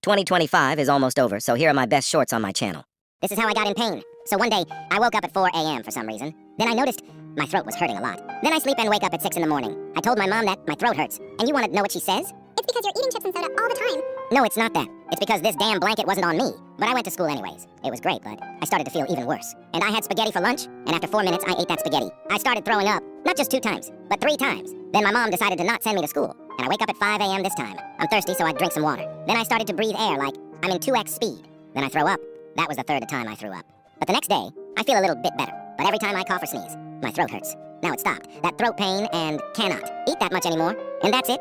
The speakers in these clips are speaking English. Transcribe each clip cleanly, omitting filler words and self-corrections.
2025 is almost over, so here are my best shorts on my channel. This is how I got in pain. So one day, I woke up at 4 a.m. for some reason. Then I noticed my throat was hurting a lot. Then I sleep and wake up at 6 in the morning. I told my mom that my throat hurts. And you want to know what she says? It's because you're eating chips and soda all the time. No, it's not that. It's because this damn blanket wasn't on me. But I went to school anyways. It was great, but I started to feel even worse. And I had spaghetti for lunch, and after 4 minutes, I ate that spaghetti. I started throwing up. Not just 2 times, but 3 times. Then my mom decided to not send me to school. And I wake up at 5 a.m. this time. I'm thirsty, so I drink some water. Then I started to breathe air like I'm in 2x speed. Then I throw up. That was the 3rd time I threw up. But the next day, I feel a little bit better. But every time I cough or sneeze, my throat hurts. Now it stopped. That throat pain and cannot eat that much anymore. And that's it.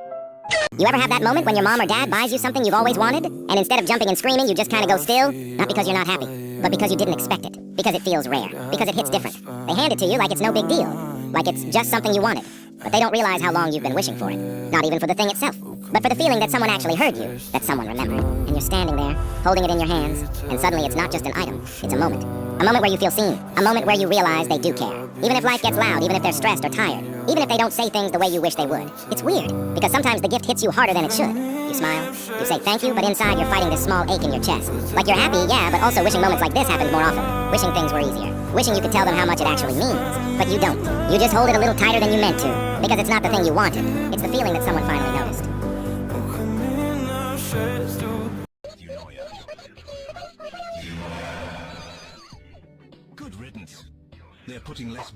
You ever have that moment when your mom or dad buys you something you've always wanted, and instead of jumping and screaming, you just kind of go still? Not because you're not happy, but because you didn't expect it. Because it feels rare. Because it hits different. They hand it to you like it's no big deal. Like it's just something you wanted. But they don't realize how long you've been wishing for it. Not even for the thing itself, but for the feeling that someone actually heard you, that someone remembered. And you're standing there, holding it in your hands, and suddenly it's not just an item, it's a moment. A moment where you feel seen. A moment where you realize they do care. Even if life gets loud, even if they're stressed or tired, even if they don't say things the way you wish they would. It's weird, because sometimes the gift hits you harder than it should. You smile, you say thank you, but inside you're fighting this small ache in your chest. Like you're happy, yeah, but also wishing moments like this happened more often. Wishing things were easier. Wishing you could tell them how much it actually means. But you don't. You just hold it a little tighter than you meant to. Because it's not the thing you wanted. It's the feeling that someone finally noticed. Good riddance. They're putting less...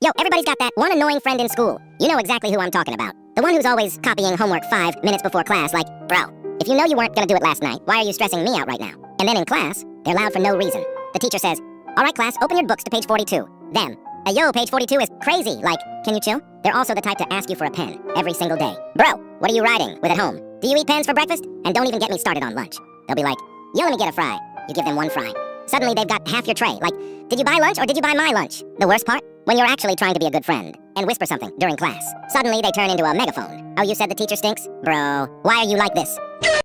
Yo, everybody's got that one annoying friend in school. You know exactly who I'm talking about. The one who's always copying homework 5 minutes before class, like, bro, if you know you weren't gonna do it last night, why are you stressing me out right now? And then in class, they're loud for no reason. The teacher says, all right, class, open your books to page 42. Them, yo, page 42 is crazy. Like, can you chill? They're also the type to ask you for a pen every single day. Bro, what are you writing with at home? Do you eat pens for breakfast? And don't even get me started on lunch. They'll be like, yo, let me get a fry. You give them 1 fry. Suddenly they've got half your tray. Like, did you buy lunch or did you buy my lunch? The worst part? When you're actually trying to be a good friend and whisper something during class. Suddenly they turn into a megaphone. Oh, you said the teacher stinks? Bro, why are you like this?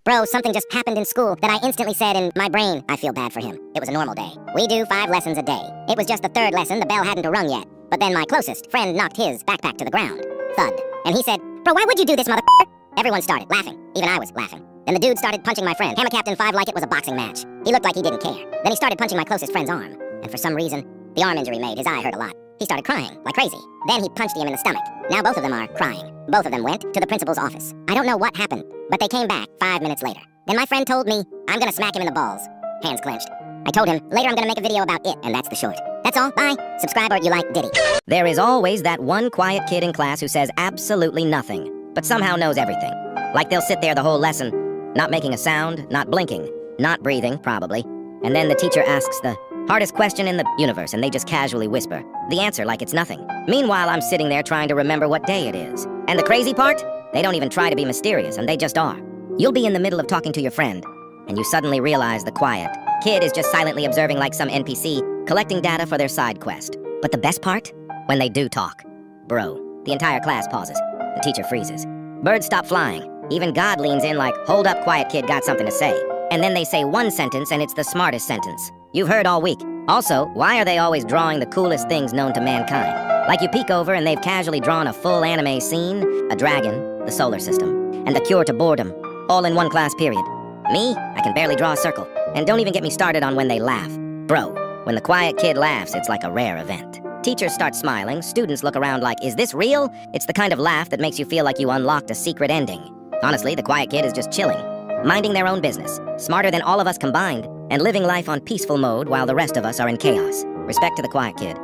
Bro, something just happened in school that I instantly said in my brain. I feel bad for him. It was a normal day. We do 5 lessons a day. It was just the 3rd lesson, the bell hadn't rung yet. But then my closest friend knocked his backpack to the ground. Thud. And he said, bro, why would you do this, motherfucker? Everyone started laughing. Even I was laughing. Then the dude started punching my friend. Hammer Captain 5 like it was a boxing match. He looked like he didn't care. Then he started punching my closest friend's arm. And for some reason, the arm injury made his eye hurt a lot. He started crying like crazy. Then he punched him in the stomach. Now both of them are crying. Both of them went to the principal's office. I don't know what happened, but they came back 5 minutes later. Then my friend told me, I'm gonna smack him in the balls. Hands clenched. I told him, later I'm gonna make a video about it, and that's the short. That's all, bye. Subscribe or you like Diddy. There is always that one quiet kid in class who says absolutely nothing, but somehow knows everything. Like they'll sit there the whole lesson, not making a sound, not blinking, not breathing, probably. And then the teacher asks the hardest question in the universe, and they just casually whisper the answer like it's nothing. Meanwhile, I'm sitting there trying to remember what day it is. And the crazy part? They don't even try to be mysterious, and they just are. You'll be in the middle of talking to your friend, and you suddenly realize the quiet kid is just silently observing like some NPC, collecting data for their side quest. But the best part? When they do talk. Bro, the entire class pauses. The teacher freezes. Birds stop flying. Even God leans in like, hold up, quiet kid, got something to say. And then they say one sentence, and it's the smartest sentence you've heard all week. Also, why are they always drawing the coolest things known to mankind? Like you peek over and they've casually drawn a full anime scene, a dragon, the solar system, and the cure to boredom, all in one class period. Me, I can barely draw a circle. And don't even get me started on when they laugh. Bro, when the quiet kid laughs, it's like a rare event. Teachers start smiling, students look around like, is this real? It's the kind of laugh that makes you feel like you unlocked a secret ending. Honestly, the quiet kid is just chilling, minding their own business, smarter than all of us combined, and living life on peaceful mode while the rest of us are in chaos. Respect to the quiet kid.